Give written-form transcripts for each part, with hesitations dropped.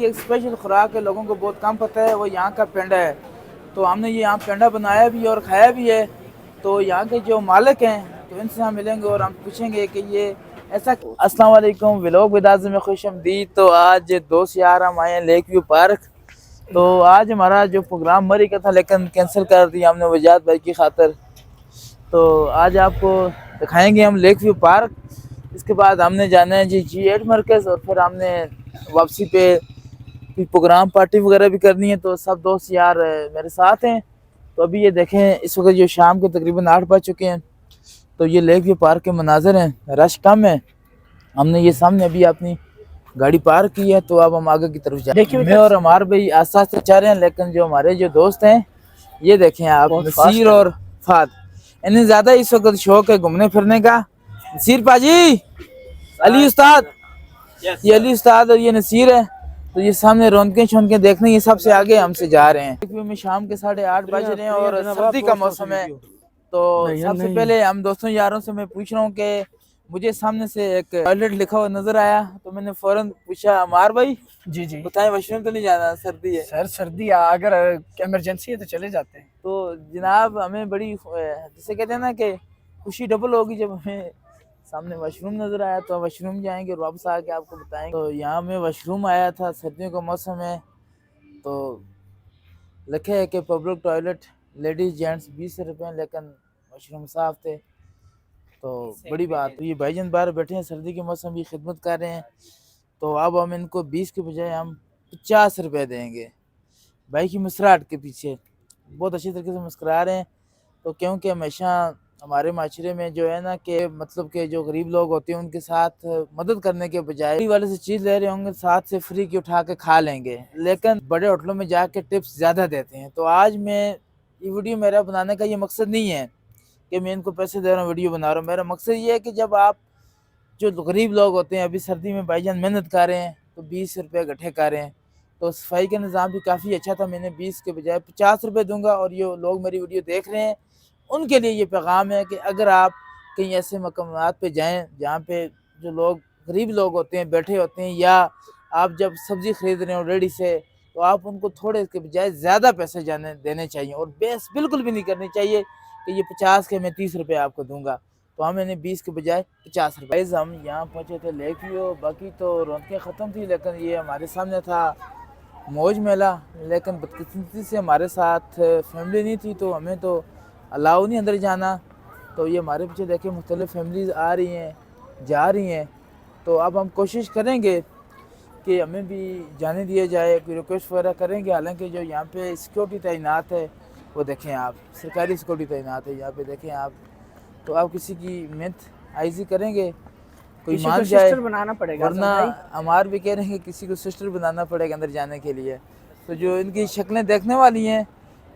एक स्पेशल खुराक है, लोगों को बहुत कम पता है, वो यहाँ का पेंडा है। तो हमने ये यहाँ पेंडा बनाया भी और खाया भी है। तो यहाँ के जो मालिक हैं तो इनसे हम मिलेंगे और हम पूछेंगे कि ये ऐसा। अस्सलाम वालेकुम, व्लॉग विद आज़म में खुश आमदीद। तो आज दोस्त यार हम आए हैं लेक व्यू पार्क। तो आज हमारा जो प्रोग्राम मरी का था लेकिन कैंसिल कर दिया हमने वजाहत भाई की खातर। तो आज आपको दिखाएंगे हम लेक व्यू पार्क। इसके बाद हमने जाना है G8 मरकज़ और फिर हमने वापसी पे प्रोग्राम पार्टी वगैरह भी करनी है। तो सब दोस्त यार मेरे साथ हैं। तो अभी ये देखें, इस वक्त जो शाम के तकरीबन 8 बज चुके हैं। तो ये लेक व्यू पार्क के मनाजर हैं, रश कम है। हमने ये सामने अभी अपनी गाड़ी पार्क की है। तो अब हम आगे की तरफ जाए। मैं और अमार भाई आस्ते आस्ते चल रहे हैं, लेकिन जो हमारे जो दोस्त हैं ये देखें आप, नसीर और फाद, इन्हें ज़्यादा इस वक्त शौक है घूमने फिरने का। नसीर पाजी, अली उस्ताद, ये अली उस्ताद और ये नसीर है। तो ये सामने रौनकें शौनकें देखने ये सबसे आगे हमसे जा रहे हैं। में शाम के 8:30 बज रहे हैं और सर्दी का मौसम है। तो सबसे पहले हम दोस्तों यारों से मैं पूछ रहा हूँ कि मुझे सामने से एक टॉयलेट लिखा हुआ नजर आया। तो मैंने फौरन पूछा, अमार भाई जी जी बताएं वॉशरूम तो नहीं जाना, सर्दी है सर। सर्दी है, अगर इमरजेंसी है तो चले जाते हैं। तो जनाब हमें बड़ी जिसे कहते हैं ना कि खुशी डबल होगी जब हमें सामने वॉशरूम नज़र आया। तो वॉशरूम जाएंगे और वापस आके आपको बताएंगे। तो यहाँ में वॉशरूम आया था, सर्दियों का मौसम है। तो लिखे है कि पब्लिक टॉयलेट लेडीज़ जेंट्स 20 रुपये, लेकिन वॉशरूम साफ थे। तो बड़ी बात। तो ये भाईजान बाहर बैठे हैं, सर्दी के मौसम की खिदमत कर रहे हैं। तो अब हम इनको 20 के बजाय हम 50 रुपये देंगे। भाई की मुस्कुराहट के पीछे बहुत अच्छी तरीके से मुस्कुरा रहे हैं। तो क्योंकि हमेशा हमारे माशरे में जो है ना कि मतलब के जो गरीब लोग होते हैं उनके साथ मदद करने के बजाय वाले से चीज़ ले रहे होंगे, साथ से फ्री की उठा के खा लेंगे, लेकिन बड़े होटलों में जाके टिप्स ज़्यादा देते हैं। तो आज मैं ये वीडियो मेरा बनाने का ये मकसद नहीं है कि मैं इनको पैसे दे रहा हूँ वीडियो बना रहा हूँ। मेरा मकसद ये है कि जब आप जो गरीब लोग होते हैं, अभी सर्दी में भाईजान मेहनत कर रहे हैं, तो 20 रुपये इकट्ठे कर रहे हैं। तो सफाई का निज़ाम भी काफ़ी अच्छा था। मैंने 20 के बजाय 50 रुपये दूंगा। और ये लोग मेरी वीडियो देख रहे हैं उनके लिए ये पैगाम है कि अगर आप कहीं ऐसे मकामात पे जाएं जहाँ पे जो लोग गरीब लोग होते हैं बैठे होते हैं, या आप जब सब्ज़ी ख़रीद रहे हो रेडी से, तो आप उनको थोड़े के बजाय ज़्यादा पैसे जाने देने चाहिए। और बेस बिल्कुल भी नहीं करनी चाहिए कि ये 50 के मैं 30 रुपये आपको दूंगा। तो हम मैंने 20 के बजाय 50 रुपये। हम यहाँ पहुँचे थे लेक व्यू, बाकी तो रौनकें ख़त्म थी, लेकिन ये हमारे सामने था मौज मेला। लेकिन बदकिस्मती से हमारे साथ फैमिली नहीं थी, तो हमें तो अलाउ नहीं अंदर जाना। तो ये हमारे पीछे देखें मुख्तलिफ फैमिलीज़ आ रही हैं जा रही हैं। तो अब हम कोशिश करेंगे कि हमें भी जाने दिया जाए, कोई रिक्वेस्ट वगैरह करेंगे। हालांकि जो यहाँ पे सिक्योरिटी तैनात है वो देखें आप, सरकारी सिक्योरिटी तैनात है यहाँ पे देखें आप। तो आप किसी की मेहनत आइजी करेंगे, कोई मान जाए, बनाना पड़ेगा, वरना हमार भी कह रहे हैं कि किसी को सिस्टर बनाना पड़ेगा अंदर जाने के लिए। तो जो इनकी शक्लें देखने वाली हैं,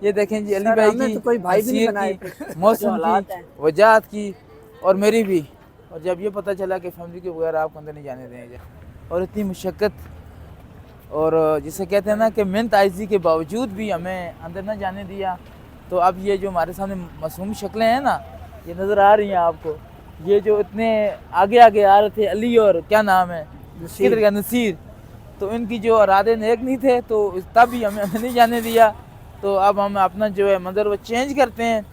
ये देखें जी, अली भाई की, तो कोई भाई भी नहीं बनाए, मौसम की, वजाहत की, और मेरी भी। और जब ये पता चला कि फैमिली के बगैर आपको अंदर नहीं जाने देंगे, और इतनी मुशक्क़त और जिसे कहते हैं ना कि मेहनत आइजी के बावजूद भी हमें अंदर ना जाने दिया। तो अब ये जो हमारे सामने मासूम शक्लें हैं ना, ये नज़र आ रही हैं आपको, ये जो इतने आगे आगे आ रहे थे, अली और क्या नाम है किधर का, नसीर। तो इनकी जो इरादे नेक नहीं थे, तो तब भी हमें अंदर नहीं जाने दिया। तो अब हम अपना जो है मंजर वो चेंज करते हैं।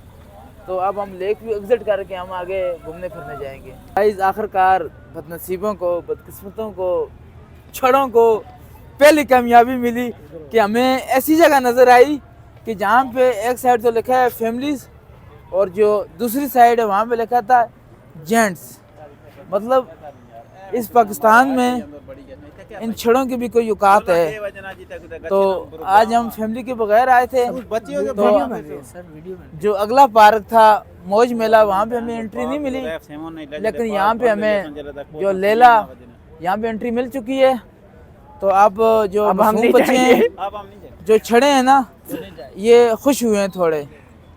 तो अब हम लेक व्यू एग्जिट करके हम आगे घूमने फिरने जाएंगे। गाइस, आखिरकार बदनसीबों को, बदकिस्मतों को, छड़ों को पहली कामयाबी मिली कि हमें ऐसी जगह नज़र आई कि जहाँ पे एक साइड तो लिखा है फैमिलीज़ और जो दूसरी साइड है वहाँ पे लिखा था जेंट्स। मतलब इस पाकिस्तान में इन छड़ों की भी कोई औकात है। तो आज हम फैमिली के बगैर आए थे। तो जो अगला पार्क था मौज मेला, वहाँ पे हमें एंट्री नहीं मिली, लेकिन यहाँ पे हमें जो लेला यहाँ पे एंट्री मिल चुकी है। तो अब जो मासूम बच्चे हैं, जो छड़े हैं ना, ये खुश हुए हैं थोड़े।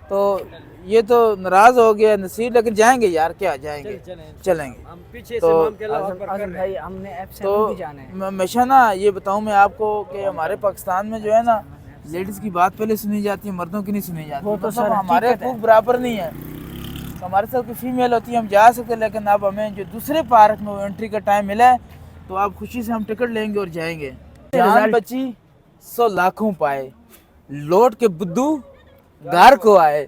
तो ये तो नाराज हो गया नसीर, लेकिन जाएंगे यार, क्या जाएंगे, चलेंगे हम पीछे तो भाई हमने तो हमेशा ना ये बताऊं मैं आपको कि हमारे पाकिस्तान में जो है ना, लेडीज़ की बात पहले सुनी जाती है, मर्दों की नहीं सुनी जाती। वो तो सब हमारे हकूक़ बराबर नहीं है। तो हमारे साथ कोई फीमेल होती है हम जा सकते, लेकिन अब हमें जो दूसरे पार्क में एंट्री का टाइम मिला है, तो आप खुशी से हम टिकट लेंगे और जाएंगे। जान बची सो लाखों पाए, लौट के बुद्धू घर को आए।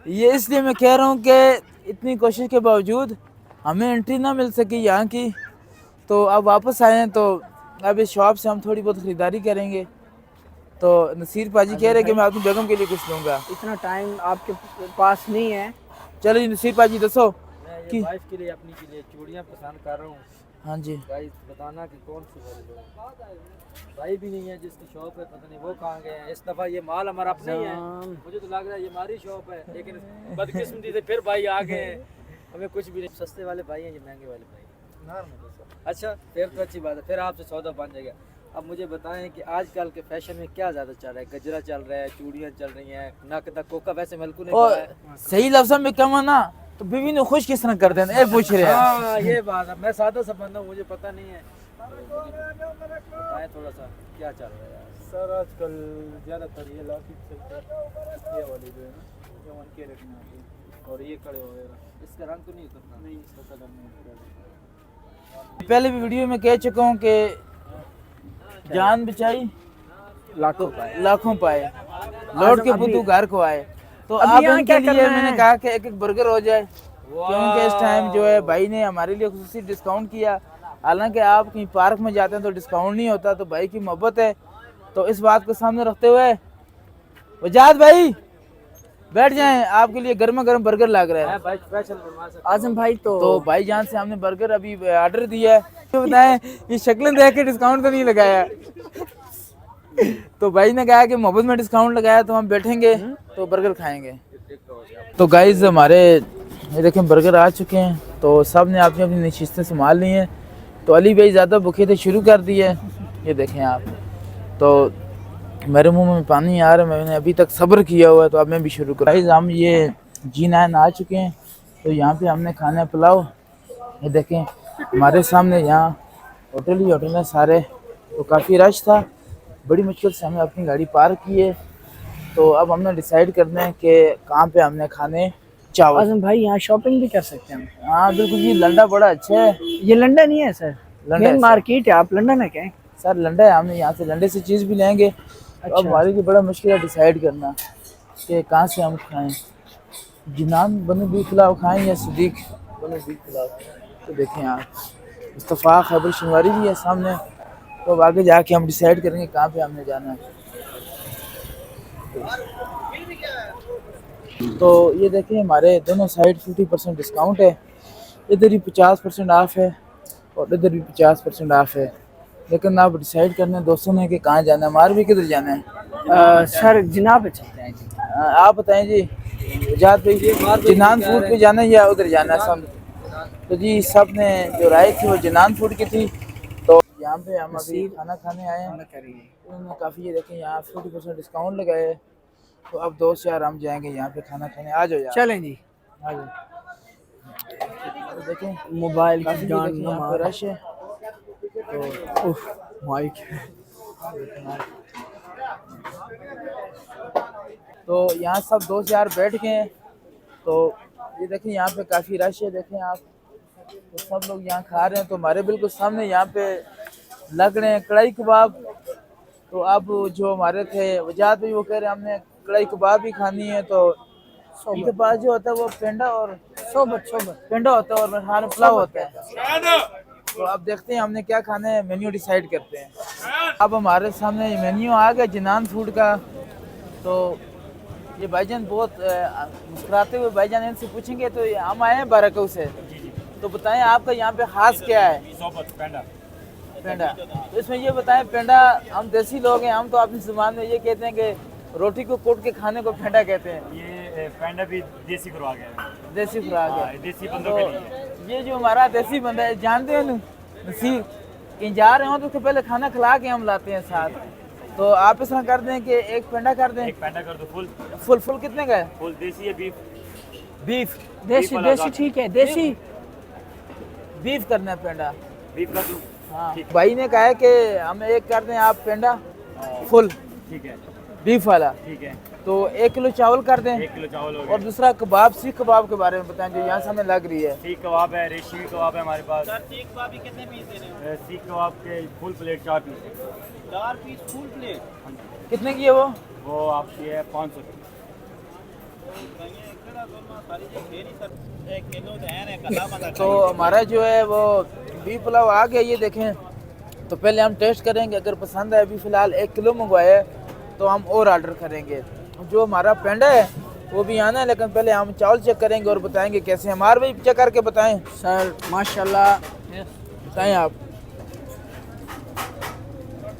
ये इसलिए मैं कह रहा हूँ कि इतनी कोशिश के बावजूद हमें एंट्री ना मिल सकी यहाँ की, तो अब वापस आए हैं, तो अब इस शॉप से हम थोड़ी बहुत ख़रीदारी करेंगे। तो नसीर पाजी कह रहे हैं कि मैं अपनी बेगम के लिए कुछ लूँगा। इतना टाइम आपके पास नहीं है। चलो जी नसीर पाजी दसो कि वाइफ के लिए अपनी के लिए चूड़ियाँ पसंद कर रहा हूँ। हाँ जी गाइस बताना कि कौन सी वाली भाई भी नहीं है जिसकी शॉप है, पता नहीं वो कहाँ गए हैं। इस दफ़ा ये माल हमारा अपना ही है, मुझे तो लग रहा है ये हमारी शॉप है, लेकिन बदकिस्मती से फिर भाई आ गए हैं। हमें कुछ भी नहीं, सस्ते वाले भाई हैं, ये महंगे वाले भाई। अच्छा फिर तो अच्छी बात है, फिर आपसे सौदा बन जाएगा। अब मुझे बताएं कि आजकल के फैशन में क्या ज़्यादा चल रहा है? गजरा चल रहा है, चूड़ियाँ चल रही हैं, नक तक कोका वैसे मलकू ने और कहा है। सही लफ्ज़ों में कमा ना तो बीवी ने खुश किस तरह कर देना, ये पूछ रहे हैं। हाँ ये बात है, मैं सादा सा बंदा हूँ, मुझे पता नहीं है। बताएं थोड़ा सा क्या चल रहा है यार? सर आजकल ज़्यादातर ये लॉकेट चलते हैं, ये वाले जो है ना, जो 1 कैरेट में आती है, और ये कड़े वगैरह। इसका रंग तो नहीं उतरता? नहीं, इसका कलर नहीं उतरेगा। पहले भी वीडियो में कह चुका हूँ कि जान बचाई लाखों पाए, लौट के बुद्धू घर को आए। तो आप यहाँ उनके क्या लिए करना मैंने है? कहा कि एक बर्गर हो जाए, क्योंकि इस टाइम जो है भाई ने हमारे लिए खुसूसी डिस्काउंट किया। हालांकि आप कहीं पार्क में जाते हैं तो डिस्काउंट नहीं होता, तो भाई की मोहब्बत है, तो इस बात को सामने रखते हुए वजाद भाई बैठ जाएं, आपके लिए गर्मा गर्म बर्गर लग रहा है। भाई स्पेशल बनवा सकते आजम भाई तो भाई जान से हमने बर्गर अभी ऑर्डर दिया है। तो बताएं ये शक्लें देख के डिस्काउंट तो नहीं लगाया। तो भाई ने कहा कि मोहब्बत में डिस्काउंट लगाया, तो हम बैठेंगे तो बर्गर खाएंगे। तो गाइज हमारे ये देखें बर्गर आ चुके हैं, तो सब ने अपनी अपनी नशिस्तें संभाल ली हैं। तो अली भाई ज़्यादा भूखे थे, शुरू कर दिए। ये देखें आप, तो मेरे मुंह में पानी आ रहा है, मैंने अभी तक सब्र किया हुआ है, तो अब मैं भी शुरू करूँ। गाइज हम ये G9 आ चुके हैं, तो यहाँ पे हमने खाना है पुलाव। ये देखें हमारे सामने, यहाँ होटल ही होटल है सारे, तो काफ़ी रश था, बड़ी मुश्किल से हमने अपनी गाड़ी पार्क की है। तो अब हमने डिसाइड करना है कि कहाँ पे हमने खाने चावल। आजम भाई यहाँ शॉपिंग भी कर सकते हैं हम। हाँ बिल्कुल जी, लंडा बड़ा अच्छा है। ये लंदन ही है सर, लंडा मेन है मार्केट है। आप लंदन है क्या? सर लंडा है, हमने यहाँ से लंडे से चीज़ भी लेंगे। तो अब हमारे लिए बड़ा मुश्किल है डिसाइड करना कि कहाँ से हम खाएं, जिनान बनो बीफ पुलाव खाएं या सदीक बनो बीफ पुलाव। तो देखें आप, इत्तफाक खैबर शनिवारी भी है सामने, तो अब आगे जाके हम डिसाइड करेंगे कहाँ पे हमने जाना है। तो ये देखें हमारे दोनों साइड 50% डिस्काउंट है, इधर ही 50% ऑफ है और इधर भी 50% ऑफ है। लेकिन आप डिसाइड करने दोस्तों ने कि कहाँ जाना है, हमारे भी किधर जाना है। सर जिना पे चलते हैं जी। आप बताएं जी, वजाद भाई जिनान फूड पे जाना है या उधर जाना है सब? तो जी सब ने जो राय थी वो जिनान फूड की थी। तो यहाँ पे हम अभी खाना खाने आए हैं, उन्होंने काफ़ी ये देखें यहाँ 50% डिस्काउंट लगाए है। तो अब दोस्त यार हम जाएंगे यहाँ पे खाना खाने, आ जाओ यार चलें जी। आ जाओ। तो देखें मोबाइल काफ़ी की ये जान देखें यहाँ पे रश है। तो माइक तो यहाँ सब दोस्त यार बैठ गए हैं। तो ये देखें यहाँ पे काफ़ी रश है, देखें आप, तो सब लोग यहाँ खा रहे हैं। तो हमारे बिल्कुल सामने यहाँ पे लग रहे हैं कढ़ाई कबाब। तो अब जो हमारे थे वजाद भी वो कह रहे हैं हमने कढ़ाई कबाब भी खानी है। तो इनके पास जो होता है वो पेंडा और सोबत पेंडा होता है और मेहमान पुलाव होता है। तो अब देखते हैं हमने क्या खाना है, मेन्यू डिसाइड करते हैं। अब हमारे सामने मेन्यू आ गया जिनान फूड का। तो ये भाईजान बहुत मुस्कुराते हुए भाईजान इनसे पूछेंगे। तो हम आए हैं बारकऊ से, तो बताएं आपका यहाँ पे खास क्या है? पेंडा। तो इसमें ये बताएं, पेंडा हम देसी लोग हैं, हम तो अपनी जुबान में ये कहते हैं कि रोटी को कोट के खाने को पेंडा कहते हैं। ये पेंडा भी देसी खुराक है, देसी खुराक है, देसी बंदों के लिए। ये जो हमारा देसी बंदा है, जानते हैं नसीब, कहीं जा रहे हो तो उसको पहले खाना खिला के हम लाते हैं साथ। तो आप इस तरह कर दें कि एक पेंडा कर दें। एक पेंडा कर दो फुल। फुल कितने का है? फुल देसी है बीफ। बीफ देसी ठीक है, देसी बीफ करना है पेंडा। बीफ कर दूं? हाँ भाई ने कहा है कि हम एक कर दें आप पेंडा फुल ठीक है, बीफ वाला। ठीक है। तो 1 किलो चावल कर दें। 1 किलो चावल हो और दूसरा कबाब, सीख कबाब के बारे में बताएं जो यहाँ से हमें लग रही है। सीख कबाब है, रेशमी कबाब है हमारे पास। सर सीख कबाब भी कितने पीस देने हैं? सीख कबाब के full plate 4 piece. 4 piece full plate कितने की है वो आपकी है 500 की। तो हमारा जो है वो बीफ पुलाव आ गया, ये देखें। तो पहले हम टेस्ट करेंगे, अगर पसंद है। अभी फ़िलहाल 1 किलो मंगवाया है, तो हम और ऑर्डर करेंगे। जो हमारा पेंडा है वो भी आना है, लेकिन पहले हम चावल चेक करेंगे और बताएंगे कैसे। हमारे भाई चेक करके बताएं सर माशाल्लाह, बताएं आप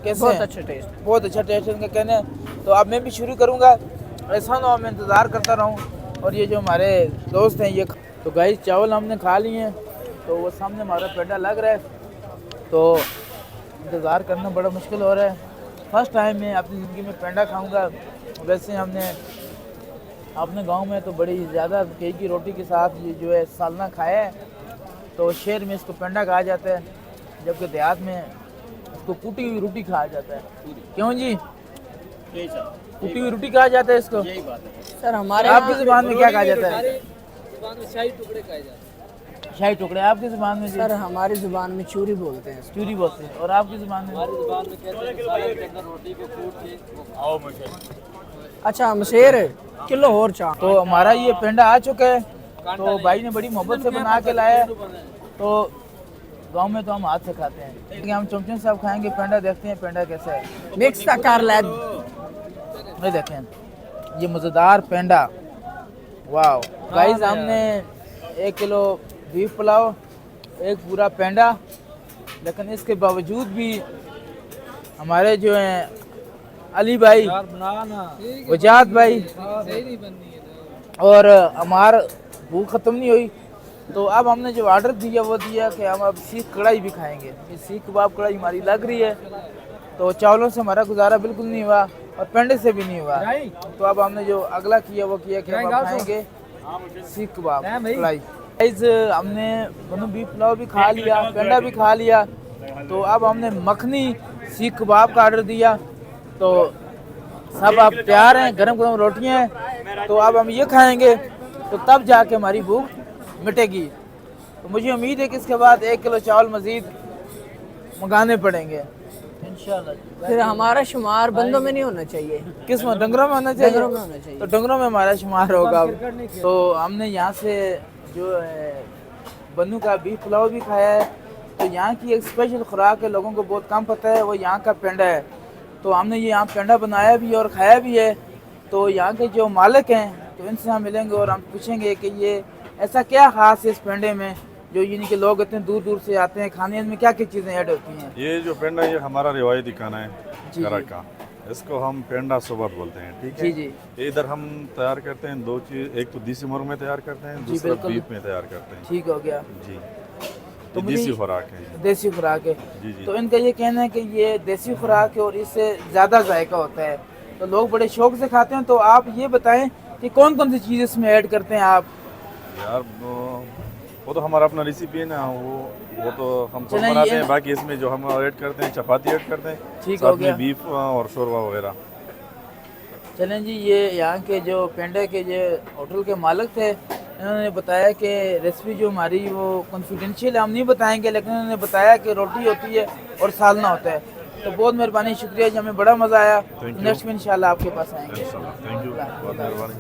कैसे बहुत हैं? अच्छा टेस्ट। बहुत अच्छा टेस्ट इनका कहने हैं। तो अब मैं भी शुरू करूँगा, ऐसा ना हो मैं इंतज़ार करता रहूँ। और ये जो हमारे दोस्त हैं ये, तो गाइस चावल हमने खा लिए हैं, तो वो सामने हमारा पेंडा लग रहा है। तो इंतज़ार करना बड़ा मुश्किल हो रहा है। फर्स्ट टाइम मैं अपनी ज़िंदगी में पेंडा खाऊंगा। वैसे हमने अपने गांव में तो बड़ी ज़्यादा मकई की रोटी के साथ ये जो है सालना खाया है। तो शहर में इसको पेंडा कहा जाता है, जबकि देहात में इसको कुटी हुई रोटी कहा जाता है। क्यों जी? कुटी हुई रोटी कहा जाता है इसको। सर हमारे आपकी ज़ुबान में क्या कहा जाता है? शाही टुकड़े खाए जाते हैं। शाही टुकड़े। आपकी ज़ुबान में जी? सर हमारी जुबान में चूरी बोलते हैं। चूरी बोलते हैं। और आपकी ज़ुबान में? हमारी जुबान में कहते हैं कि सालन के अंदर रोटी को कूट के वो खाओ। आओ मुझे अच्छा मशेर किलो और चाव। तो हमारा ये पेंडा आ चुका है, तो भाई ने बड़ी मोहब्बत से बना के लाया है। तो गांव में तो हम हाथ से खाते हैं, लेकिन हम चमचे से अब खाएंगे पेंडा। देखते हैं पेंडा कैसा है। मिक्स का कर ले। ये देखें, ये मज़ेदार पेंडा। वाह गाइस, हमने 1 किलो बीफ पुलाव, 1 पूरा पेंडा, लेकिन इसके बावजूद भी हमारे जो हैं अली भाई, वजात भाई और हमार भूख ख़त्म नहीं हुई। तो अब हमने जो ऑर्डर दिया वो दिया कि हम अब सीख कढ़ाई भी खाएंगे। ये सीख कबाब कढ़ाई हमारी लग रही है। तो चावलों से हमारा गुजारा बिल्कुल नहीं हुआ और पेंडे से भी नहीं हुआ। तो अब हमने जो अगला किया वो किया कि अब खाएंगे सीख कबाब कढ़ाई। गाइस हमने दोनों बीफ पुलाव भी खा लिया, पेंडा भी खा लिया। तो अब हमने मखनी सीख कबाब का ऑर्डर दिया। तो सब आप तैयार हैं, गरम गरम रोटियां हैं। तो अब हम ये खाएंगे, तो तब जाके हमारी भूख मिटेगी। तो मुझे उम्मीद है कि इसके बाद 1 किलो चावल मज़ीद मंगाने पड़ेंगे इंशाल्लाह। फिर हमारा शुमार बंदों में नहीं होना चाहिए, किस में? डंगरों में होना चाहिए। डंगरों में होना चाहिए। तो डंगरों में हमारा शुमार होगा। तो हमने यहाँ से जो है बन्नू का बीफ पुलाव भी खाया है। तो यहाँ की एक स्पेशल खुराक है, लोगों को बहुत कम पता है, वो यहाँ का पेंडा है। तो हमने ये यहाँ पेंडा बनाया भी और खाया भी है। तो यहाँ के जो मालिक हैं, तो इनसे हम मिलेंगे और हम पूछेंगे कि ये ऐसा क्या ख़ास है इस पेंडे में, जो यानी कि लोग इतने दूर दूर से आते हैं खाने में, क्या क्या चीज़ें ऐड होती हैं? ये जो पेंडा, ये हमारा रिवायती खाना है जी, करा जी। का। इसको हम पेंडा सोबत बोलते हैं, ठीक है जी जी ये इधर हम तैयार करते हैं 2 चीज़, एक तो देसी मुर्ग में तैयार करते हैं, जी, दूसरा बिल्कुल। बीफ में तैयार करते हैं। ठीक हो गया। जी, तो ये मुझे देसी खुराक है। देसी खुराक है। जी जी। तो इनका ये कहना है कि ये देसी खुराक है और इससे ज़्यादा जायका होता है, तो लोग बड़े शौक से खाते हैं। तो आप ये बताएं कि कौन कौन सी चीज़ इसमें ऐड करते हैं आप? यार वो तो हमारा अपना रेसिपी है ना, वो तो हम खुद चलें, बनाते ये- हैं। बाकी इसमें जो हम ऐड करते हैं, चपाती ऐड करते हैं, ठीक साथ हो गया। में बीफ और शोरबा वगैरह। चलें जी, ये यहाँ के जो पेंडे के जो होटल के मालिक थे, इन्होंने बताया कि रेसिपी जो हमारी वो कॉन्फिडेंशियल हम नहीं बताएंगे, लेकिन उन्होंने बताया कि रोटी होती है और सालना होता है। तो बहुत मेहरबानी, शुक्रिया जी, हमें बड़ा मज़ा आया। Thank you. नेक्स्ट में इंशाल्लाह आपके पास आएंगे। थैंक यू, बहुत मेहरबानी।